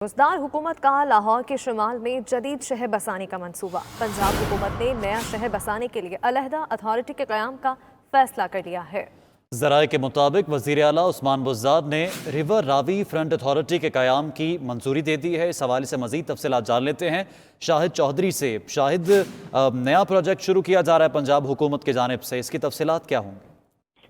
रोजगार हुकूमत का लाहौर के शुमाल में जदीद शहर बसाने का मंसूबा। पंजाब हुकूमत ने नया शहर बसाने के लिए अलहदा अथॉरिटी के क़याम का फैसला कर लिया है। ज़राए के मुताबिक वज़ीर आला उस्मान बुज़दार ने रिवर रावी फ्रंट अथॉरिटी के क़याम की मंजूरी दे दी है। इस हवाले से मज़ीद तफसीलात जान लेते हैं शाहिद चौधरी से। शाहिद, नया प्रोजेक्ट शुरू किया जा रहा है पंजाब हुकूमत की जानिब से, इसकी तफसीलात क्या होंगी?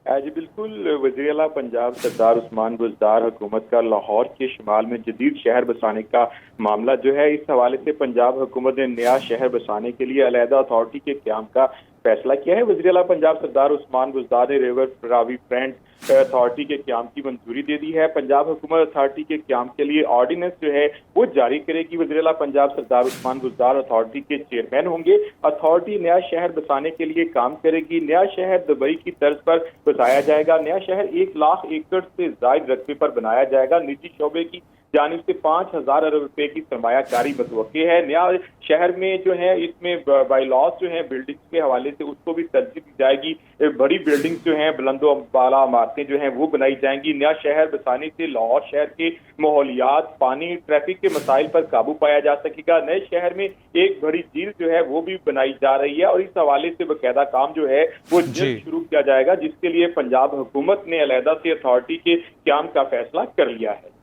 जी बिल्कुल, वज़ीर आला पंजाब सरदार उस्मान बुज़दार हुकूमत का लाहौर के शुमाल में जदीद शहर बसाने का मामला जो है, इस हवाले से पंजाब हुकूमत ने नया शहर बसाने के लिए अलहदा अथॉरिटी के क़याम का फैसला किया है। वज़ीर आला पंजाब सरदार उस्मान बुज़दार ने रिवर रावी फ्रंट अथॉरिटी के क़याम की मंजूरी दे दी है। पंजाब हुकूमत अथॉरिटी के क़याम के लिए ऑर्डिनेंस जो है वो जारी करेगी। वज़ीर आला पंजाब सरदार उस्मान बुज़दार अथॉरिटी के चेयरमैन होंगे। अथॉरिटी नया शहर बसाने के लिए काम करेगी। नया शहर दुबई की तर्ज पर बसाया जाएगा। नया शहर 1 लाख एकड़ से ज़ायद रकबे पर बनाया जाएगा। निजी शोबे की जानिब से 5,000 अरब रुपए की सरमायाकारी मतवक्की है। नया शहर में जो है इसमें बाईलॉज जो है बिल्डिंग्स के हवाले से उसको भी तरजीह दी जाएगी। बड़ी बिल्डिंग्स जो हैं, बुलंदो बाला इमारतें जो हैं वो बनाई जाएंगी। नया शहर बसाने से लाहौर शहर के माहौलियात, पानी, ट्रैफिक के मसाइल पर काबू पाया जा सकेगा। नए शहर में एक बड़ी झील जो है वो भी बनाई जा रही है और इस हवाले से बाकायदा काम जो है वो जल्द शुरू किया जाएगा, जिसके लिए पंजाब हुकूमत ने अलहदा से अथॉरिटी के क़याम का फैसला कर लिया है।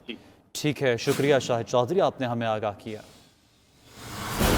ठीक है, शुक्रिया शाहिद चौधरी, आपने हमें आगाह किया।